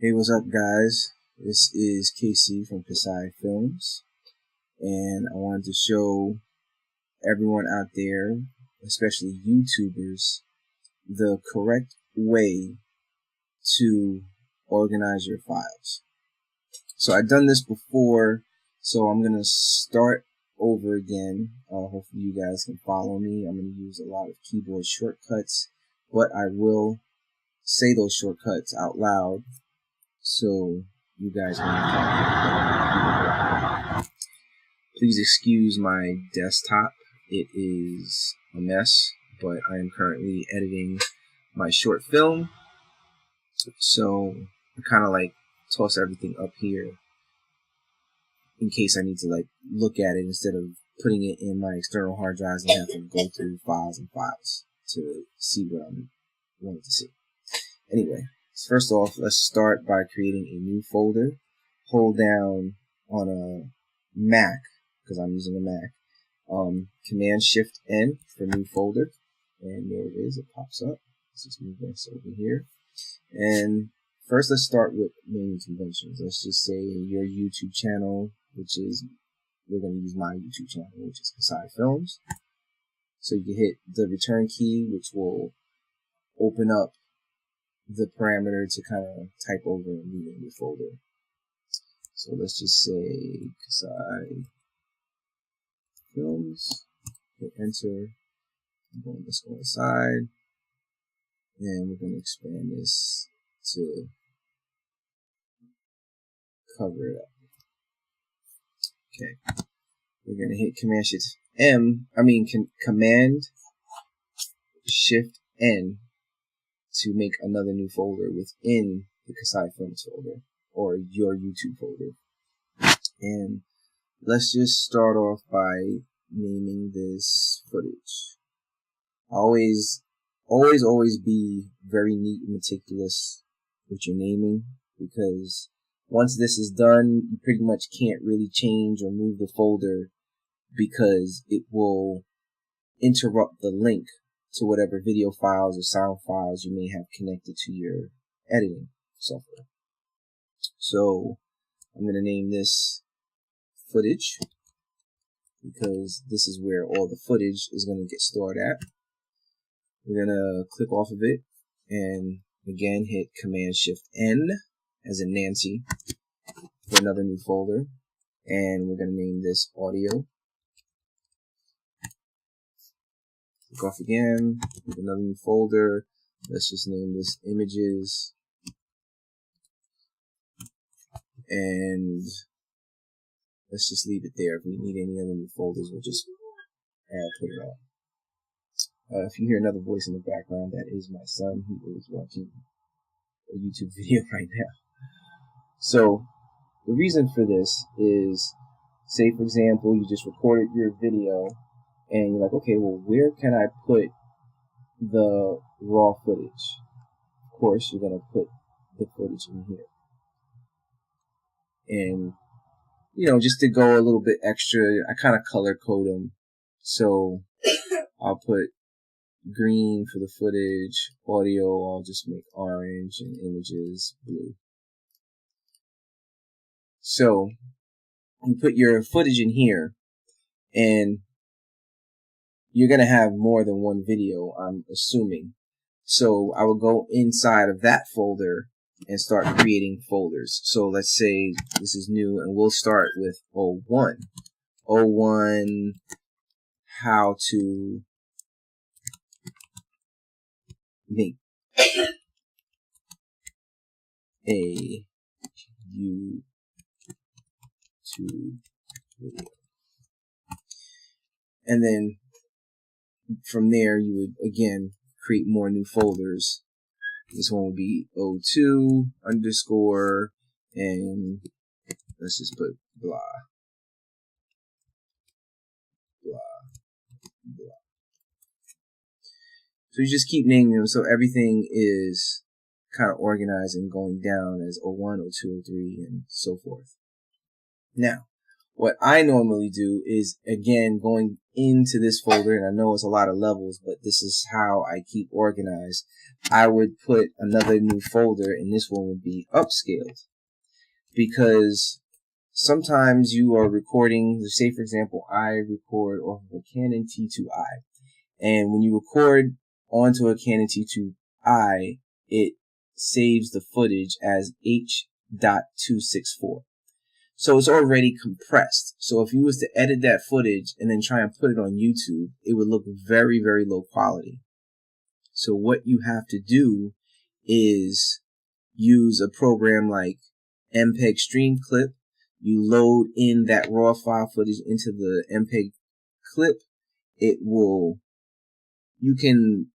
Hey, what's up, guys? This is KC from Kasaifilms, and I wanted to show everyone out there, especially YouTubers, the correct way to organize your files. So I've done this before, so I'm going to start over again. Hopefully you guys can follow me. I'm going to use a lot of keyboard shortcuts, but I will say those shortcuts out loud so you guys can. Please excuse my desktop. It is a mess, but I am currently editing my short film. So I kind of like toss everything up here in case I need to like look at it instead of putting it in my external hard drives and having to go through files and files to see what I'm wanting to see. Anyway, first off, let's start by creating a new folder. Hold down on a Mac, because I'm using a Mac, Command-Shift-N for new folder. And there it is, it pops up. Let's just move this over here. And first, let's start with naming conventions. Let's just say your YouTube channel, which is, we're going to use my YouTube channel, which is Kasaifilms. So you can hit the return key, which will open up the parameter to kind of type over and rename your folder. So let's just say Kasaifilms, hit enter, let's go inside, and we're going to expand this to cover it up. Okay, we're going to hit Command-Shift-N to make another new folder within the Kasaifilms folder or your YouTube folder. And let's just start off by naming this footage. Always be very neat and meticulous with your naming, because once this is done, you pretty much can't really change or move the folder because it will interrupt the link to whatever video files or sound files you may have connected to your editing software. So I'm going to name this footage because this is where all the footage is going to get stored at. We're going to click off of it and again hit Command-Shift-N as in Nancy for another new folder, and we're going to name this audio. Click off again, with another new folder. Let's just name this images. And let's just leave it there. If we need any other new folders, we'll just put it on. If you hear another voice in the background, that is my son. He is watching a YouTube video right now. So the reason for this is, say for example, you just recorded your video and you're like, okay, well, where can I put the raw footage? Of course, you're going to put the footage in here. And, you know, just to go a little bit extra, I kind of color code them. So I'll put green for the footage, audio, I'll just make orange, and images blue. So you put your footage in here, and you're going to have more than one video, I'm assuming. So I will go inside of that folder and start creating folders. So let's say this is new, and we'll start with 01. 01, how to make a YouTube video. And then from there, you would again create more new folders. This one would be 02 underscore, and let's just put blah, blah, blah. So you just keep naming them so everything is kind of organized and going down as 01, 02, 03, and so forth. Now, what I normally do is, again, going into this folder, and I know it's a lot of levels, but this is how I keep organized. I would put another new folder, and this one would be upscaled, because sometimes you are recording, say for example, I record off of a Canon T2i, and when you record onto a Canon T2i, it saves the footage as H.264. So it's already compressed. So if you was to edit that footage and then try and put it on YouTube, it would look very, very low quality. So what you have to do is use a program like MPEG Stream Clip. You load in that raw file footage into the MPEG clip. You can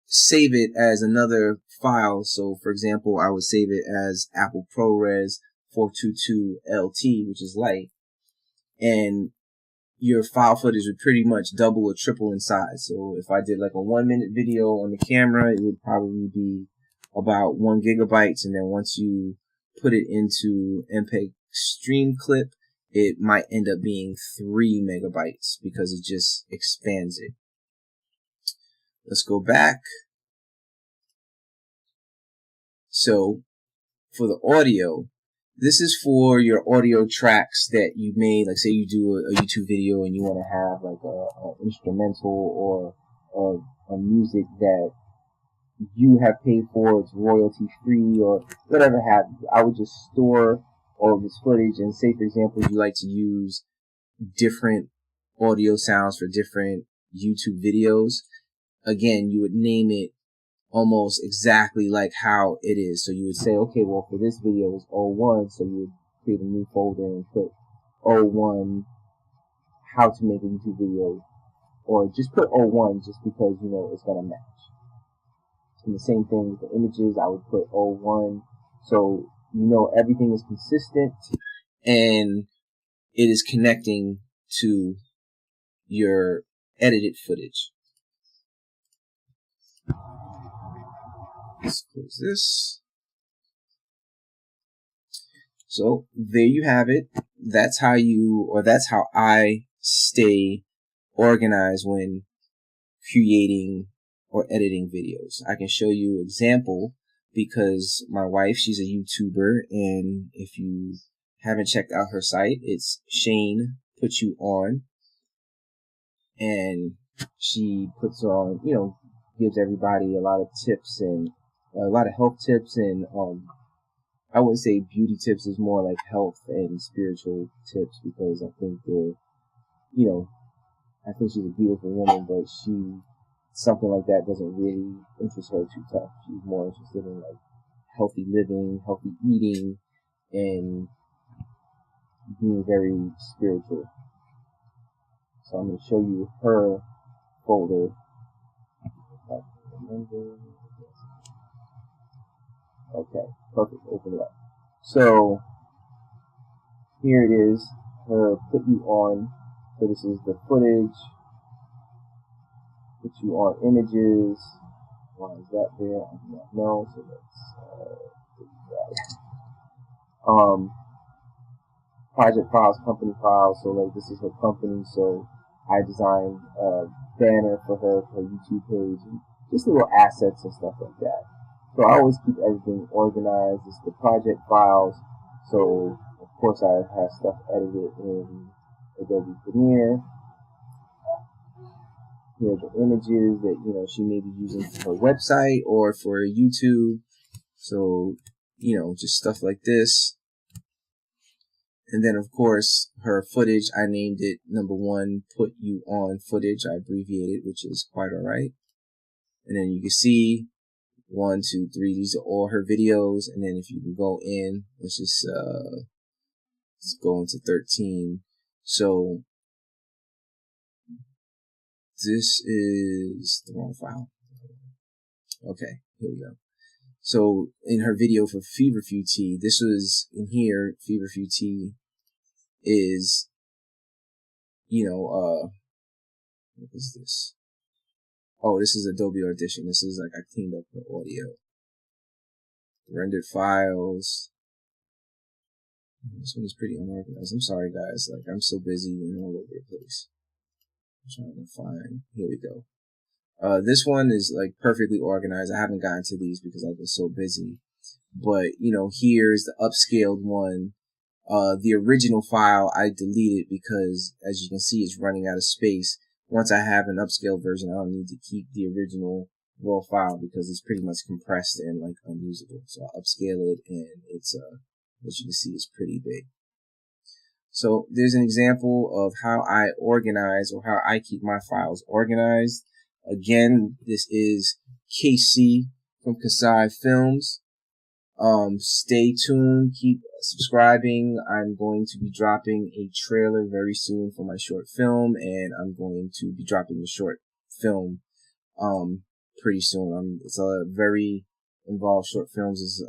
save it as another file. So for example, I would save it as Apple ProRes 422 LT, which is light, and your file footage would pretty much double or triple in size. So if I did like a 1 minute video on the camera, it would probably be about 1 gigabytes, and then once you put it into MPEG Stream Clip, it might end up being 3 megabytes because it just expands it. Let's go back. So for the audio, this is for your audio tracks that you made. Like say you do a YouTube video and you want to have like a instrumental or a music that you have paid for, it's royalty free or whatever have you. I would just store all of this footage, and say for example you like to use different audio sounds for different YouTube videos. Again, you would name it almost exactly like how it is. So you would say, okay, well, for this video it's 01, so you would create a new folder and put 01 how to make a YouTube video, or just put 01 just because you know it's gonna match. And the same thing with the images, I would put 01, so you know everything is consistent and it is connecting to your edited footage. Let's close this. So there you have it. That's how I stay organized when creating or editing videos. I can show you an example because my wife, she's a YouTuber, and if you haven't checked out her site, it's Shane Put You On, and she puts on, gives everybody a lot of tips and a lot of health tips, and I wouldn't say beauty tips, is more like health and spiritual tips, because I think I think she's a beautiful woman, but something like that doesn't really interest her too tough. She's more interested in like healthy living, healthy eating, and being very spiritual. So I'm going to show you her folder. Okay, perfect. Open it up. So here it is, her Put You On. So this is the footage. Put You On images. Why is that there? I do not know. So let's that. Project files, company files. So like this is her company. So I designed a banner for her YouTube page, and just little assets and stuff like that. So I always keep everything organized. It's the project files. So of course I have stuff edited in Adobe Premiere. Here are the images that she may be using for her website or for YouTube. So just stuff like this. And then of course her footage, I named it #1 Put You On footage. I abbreviated, which is quite alright. And then you can see 1, 2, 3. These are all her videos. And then if you can go in, let's go into 13. So this is the wrong file. Okay, here we go. So in her video for Feverfew Tea, this was in here. Feverfew Tea is, what is this? Oh, this is Adobe Audition. This is like I cleaned up the audio. Rendered files. This one is pretty unorganized. I'm sorry, guys. Like, I'm so busy and all over the place. I'm trying to find. Here we go. This one is like perfectly organized. I haven't gotten to these because I've been so busy. But, you know, here's the upscaled one. The original file I deleted because, as you can see, it's running out of space. Once I have an upscaled version, I don't need to keep the original raw file because it's pretty much compressed and like unusable. So I'll upscale it, and it's as you can see, it's pretty big. So there's an example of how I organize or how I keep my files organized. Again, this is KC from Kasaifilms. Stay tuned, keep subscribing. I'm going to be dropping a trailer very soon for my short film, and I'm going to be dropping the short film pretty soon. It's a very involved short films. Is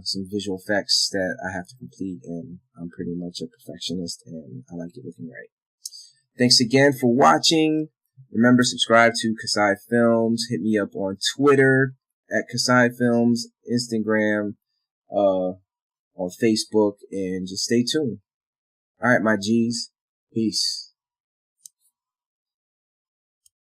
some visual effects that I have to complete, and I'm pretty much a perfectionist, and I like it looking right. Thanks again for watching. Remember, subscribe to Kasaifilms. Hit me up on Twitter at Kasaifilms, Instagram, on Facebook, and just stay tuned. All right, my G's. Peace.